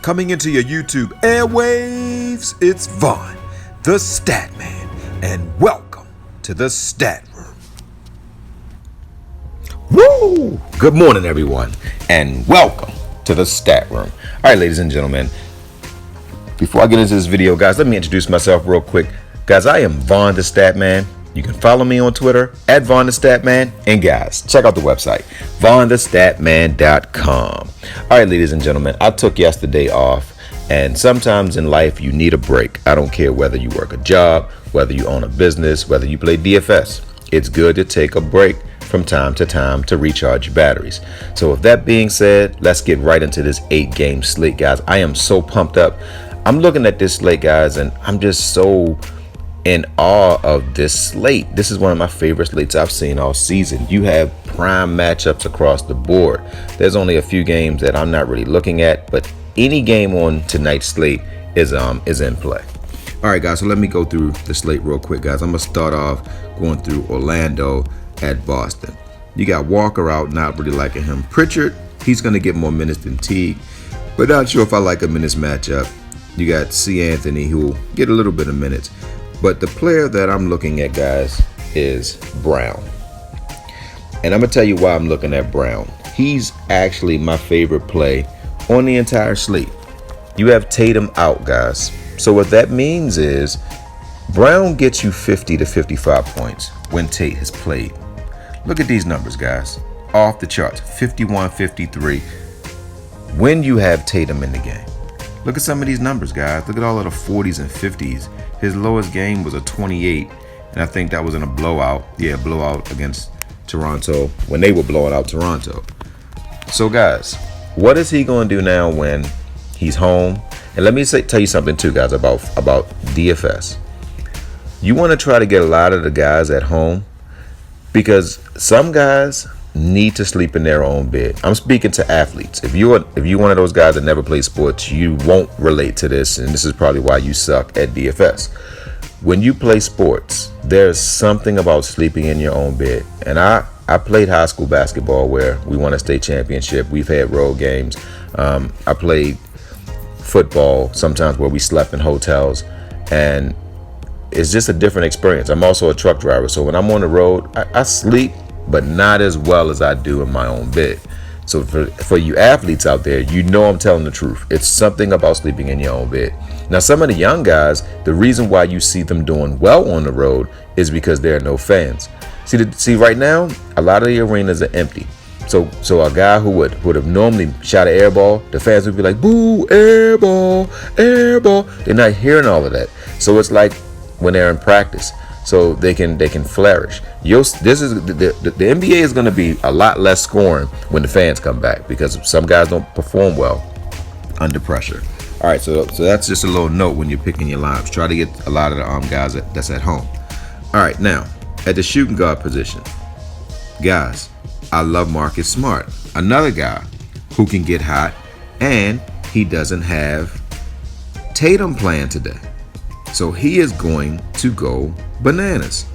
Coming into your YouTube airwaves, it's Vaughn, the Stat Man, and welcome to the Stat Room. Woo! Good morning, everyone, and welcome to the Stat Room. All right, ladies and gentlemen, before I get into this video, guys, let me introduce myself real quick. Guys, I am Vaughn the Stat Man. You can follow me on Twitter at Vaughn the Stat Man. And guys, check out the website, vaughnthestatman.com. All right, ladies and gentlemen, I took yesterday off, and sometimes in life you need a break. I don't care whether you work a job, whether you own a business, whether you play DFS. It's good to take a break from time to time to recharge your batteries. So with that being said, let's get right into this 8-game slate, guys. I am so pumped up. I'm looking at this slate, guys, and I'm just so in awe of this slate. This is one of my favorite slates I've seen all season. You have prime matchups across the board. There's only a few games that I'm not really looking at, but any game on tonight's slate is in play. All right, guys, so let me go through the slate real quick, guys. I'm gonna start off going through Orlando at Boston. You got Walker out, not really liking him. Pritchard, he's gonna get more minutes than Teague, but not sure if I like him in this matchup. You got C. Anthony, who will get a little bit of minutes. But the player that I'm looking at, guys, is Brown. And I'm going to tell you why I'm looking at Brown. He's actually my favorite play on the entire slate. You have Tatum out, guys. So what that means is Brown gets you 50 to 55 points when Tate has played. Look at these numbers, guys. Off the charts, 51, 53. When you have Tatum in the game. Look at some of these numbers, guys. Look at all of the 40s and 50s. His lowest game was a 28, and I think that was in a blowout. Yeah, blowout against Toronto when they were blowing out Toronto. So, guys, what is he going to do now when he's home? And let me tell you something, too, guys, about DFS. You want to try to get a lot of the guys at home because some guys need to sleep in their own bed. I'm speaking to athletes. If you're one of those guys that never played sports, you won't relate to this, and this is probably why you suck at DFS. When you play sports, there's something about sleeping in your own bed. And I played high school basketball where we won a state championship. We've had road games. I played football sometimes where we slept in hotels, and it's just a different experience. I'm also a truck driver, so when I'm on the road, I sleep, but not as well as I do in my own bed. So for you athletes out there, you know I'm telling the truth. It's something about sleeping in your own bed. Now, some of the young guys, the reason why you see them doing well on the road is because there are no fans. See, right now, a lot of the arenas are empty. So a guy who would have normally shot an air ball, the fans would be like, boo, air ball, air ball. They're not hearing all of that. So it's like when they're in practice. So they can flourish. This is the NBA is going to be a lot less scoring when the fans come back because some guys don't perform well under pressure. All right, so that's just a little note when you're picking your lineups. Try to get a lot of the guys that's at home. All right, now at the shooting guard position, guys, I love Marcus Smart, another guy who can get hot, and he doesn't have Tatum playing today. So he is going to go bananas.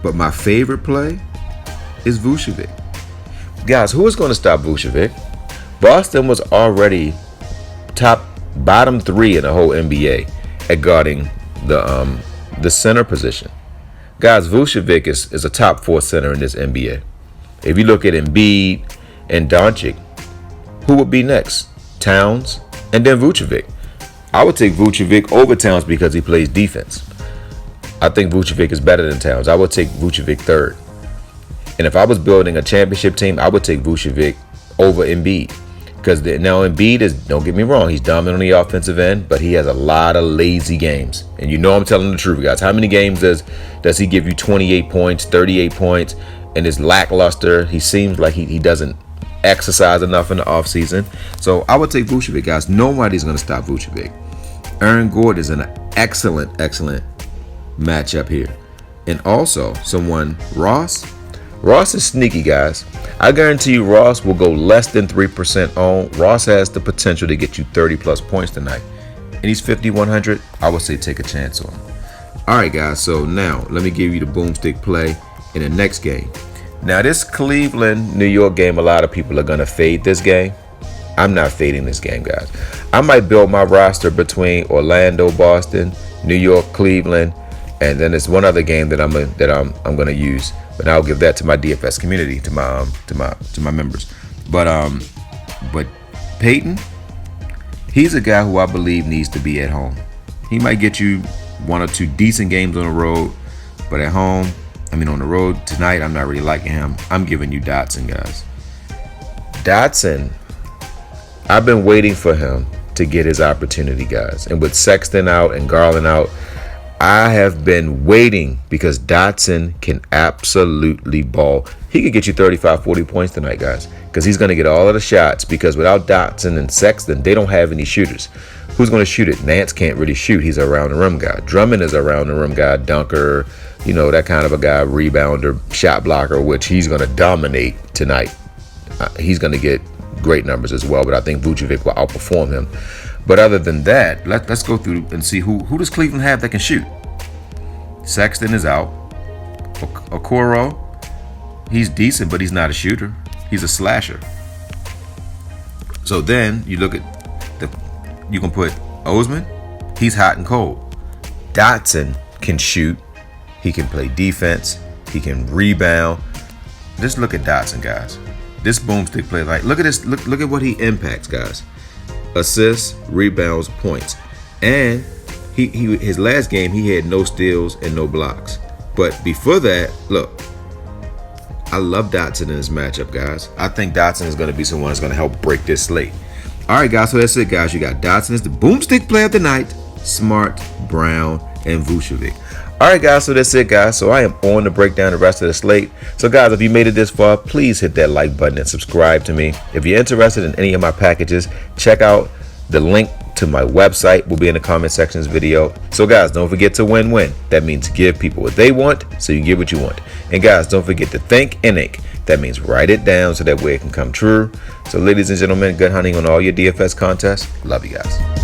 But my favorite play is Vucevic. Guys, who is going to stop Vucevic? Boston was already bottom 3 in the whole NBA at guarding the center position. Guys, Vucevic is a top 4 center in this NBA. If you look at Embiid and Doncic, who would be next? Towns and then Vucevic. I would take Vucevic over Towns because he plays defense. I think Vucevic is better than Towns. I would take Vucevic third. And if I was building a championship team, I would take Vucevic over Embiid. Because now Embiid is, don't get me wrong, he's dominant on the offensive end, but he has a lot of lazy games. And you know I'm telling the truth, guys. How many games does he give you 28 points, 38 points, and is lackluster? He seems like he doesn't exercise enough in the offseason. So I would take Vucevic, guys. Nobody's going to stop Vucevic. Aaron Gordon is an excellent matchup here. And also someone, Ross is sneaky, guys. I guarantee you Ross will go less than 3% on. Ross has the potential to get you 30 plus points tonight. And he's 5,100. I would say take a chance on him. All right, guys. So now let me give you the boomstick play in the next game. Now, this Cleveland-New York game, a lot of people are going to fade this game. I'm not fading this game, guys. I might build my roster between Orlando, Boston, New York, Cleveland, and then there's one other game that I'm gonna use, but I'll give that to my DFS community, to my members. But Peyton, he's a guy who I believe needs to be at home. He might get you 1 or 2 decent games on the road, but at home, on the road tonight, I'm not really liking him. I'm giving you Dotson, guys. Dotson, I've been waiting for him to get his opportunity, guys. And with Sexton out and Garland out, I have been waiting, because Dotson can absolutely ball. He could get you 35, 40 points tonight, guys, because he's going to get all of the shots, because without Dotson and Sexton, they don't have any shooters. Who's going to shoot it? Nance can't really shoot. He's a around the rim guy. Drummond is a around the rim guy, dunker, that kind of a guy, rebounder, shot blocker, which he's going to dominate tonight. He's going to get great numbers as well, but I think Vucevic will outperform him. But other than that, let's go through and see who does Cleveland have that can shoot. Sexton is out. Okoro, he's decent, but he's not a shooter. He's a slasher. So then you look at you can put Osman. He's hot and cold. Dotson can shoot. He can play defense. He can rebound. Just look at Dotson, guys. This boomstick play, look at this. Look at what he impacts, guys. Assists, rebounds, points. And his last game, he had no steals and no blocks. But before that, look, I love Dotson in this matchup, guys. I think Dotson is going to be someone that's going to help break this slate. All right, guys, so that's it, guys. You got Dotson as the boomstick player of the night, Smart, Brown, and Vucevic. All right, guys, so that's it, guys. So I am on to break down the rest of the slate. So, guys, if you made it this far, please hit that like button and subscribe to me. If you're interested in any of my packages, check out the link to my website. Will be in the comment section of this video. So, guys, don't forget to win-win. That means give people what they want, so you get what you want. And, guys, don't forget to think and ink. That means write it down so that way it can come true. So, ladies and gentlemen, good hunting on all your DFS contests. Love you guys.